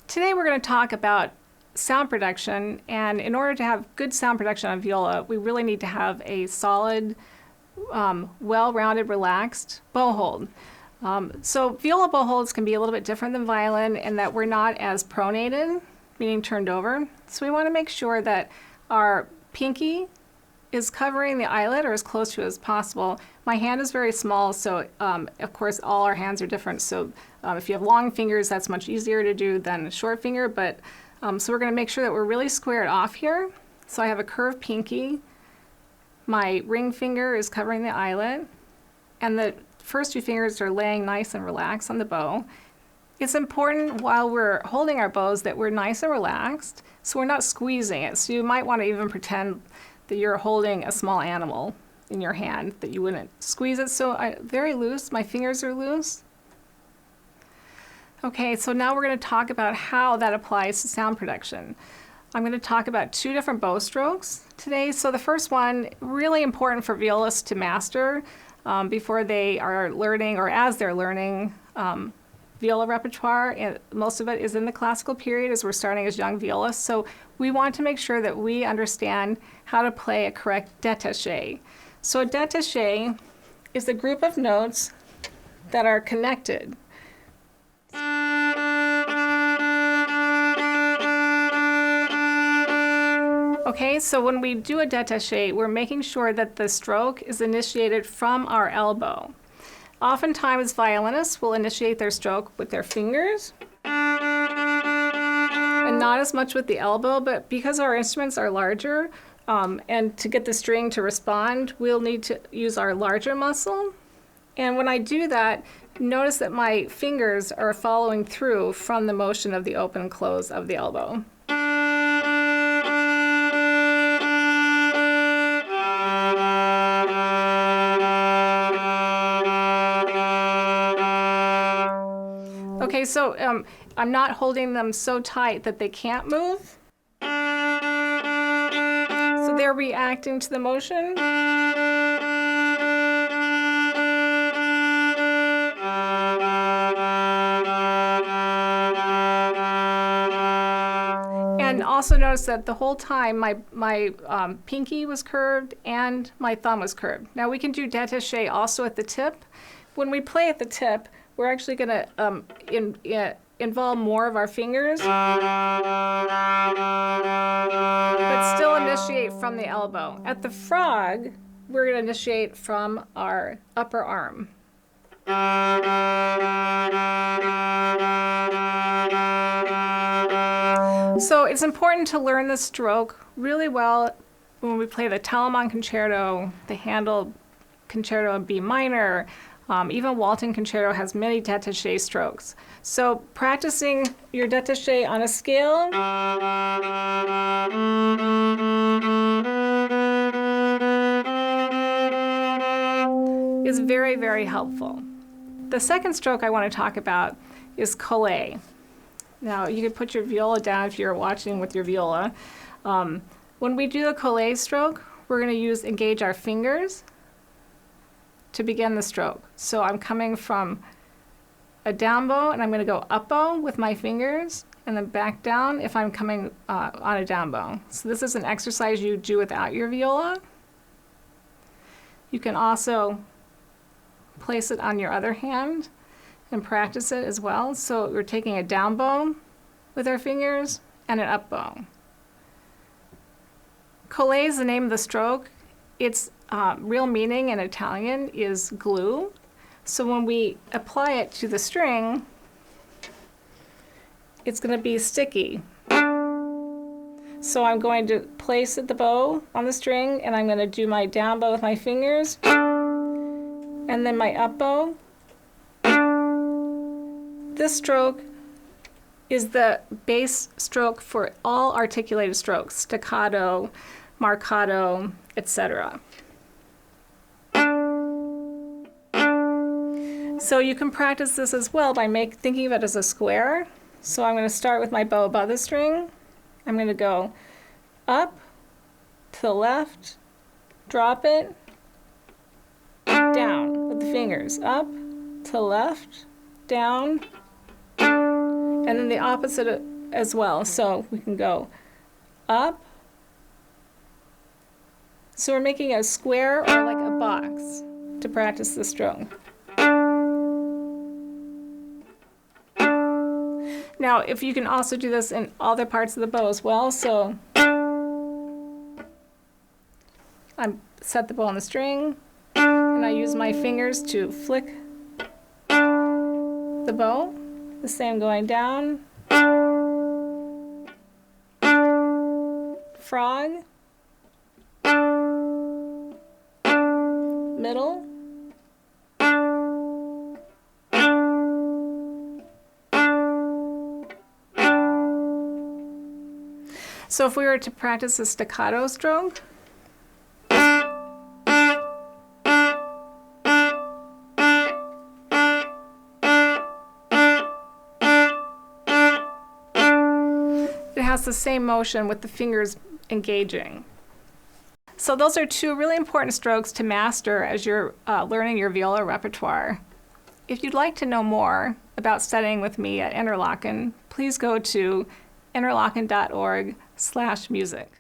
Today we're going to talk about sound production, and in order to have good sound production on viola, we really need to have a solid, well-rounded, relaxed bow hold. So viola bow holds can be a little bit different than violin in that we're not as pronated, meaning turned over. So we want to make sure that our pinky is covering the eyelet or as close to it as possible. My hand is very small, so of course all our hands are different. So if you have long fingers, that's much easier to do than a short finger. But so we're going to make sure that we're really squared off here. So I have a curved pinky. My ring finger is covering the eyelet, and the first two fingers are laying nice and relaxed on the bow. It's important while we're holding our bows that we're nice and relaxed, so we're not squeezing it. So you might want to even pretend that you're holding a small animal in your hand, that you wouldn't squeeze it. So very loose, my fingers are loose. Okay, so now we're going to talk about how that applies to sound production. I'm going to talk about two different bow strokes today. So the first one, really important for violists to master before they are learning or as they're learning viola repertoire, and most of it is in the classical period as we're starting as young violists. So we want to make sure that we understand how to play a correct détaché. So a détaché is a group of notes that are connected. Okay, so when we do a détaché, we're making sure that the stroke is initiated from our elbow. Oftentimes, violinists will initiate their stroke with their fingers, and not as much with the elbow, but because our instruments are larger, and to get the string to respond, we'll need to use our larger muscle. And when I do that, notice that my fingers are following through from the motion of the open and close of the elbow. Okay, so I'm not holding them so tight that they can't move. So they're reacting to the motion. And also notice that the whole time my pinky was curved and my thumb was curved. Now we can do détaché also at the tip. When we play at the tip, we're actually going to involve more of our fingers, but still initiate from the elbow. At the frog, we're going to initiate from our upper arm. So it's important to learn the stroke really well when we play the Telemann concerto, the Handel concerto in B minor. Even Walton Concerto has many détaché strokes. So practicing your détaché on a scale is very, very helpful. The second stroke I want to talk about is Colay. Now you can put your viola down if you're watching with your viola. When we do the Colay stroke, we're going to engage our fingers to begin the stroke. So I'm coming from a down bow and I'm going to go up bow with my fingers and then back down if I'm coming on a down bow. So this is an exercise you do without your viola. You can also place it on your other hand and practice it as well. So we're taking a down bow with our fingers and an up bow. Colay is the name of the stroke. Its real meaning in Italian is glue. So when we apply it to the string, it's going to be sticky. So I'm going to place the bow on the string, and I'm going to do my down bow with my fingers, and then my up bow. This stroke is the base stroke for all articulated strokes, staccato, marcato, etc. So you can practice this as well by thinking of it as a square. So I'm going to start with my bow above the string. I'm going to go up, to the left, drop it, down with the fingers. Up, to the left, down, and then the opposite as well. So we can go up. So we're making a square or like a box to practice the stroke. Now, if you can also do this in other parts of the bow as well, so I set the bow on the string, and I use my fingers to flick the bow. The same going down. Frog. Middle. So if we were to practice a staccato stroke, it has the same motion with the fingers engaging. So those are two really important strokes to master as you're learning your viola repertoire. If you'd like to know more about studying with me at Interlochen, please go to interlochen.org/music.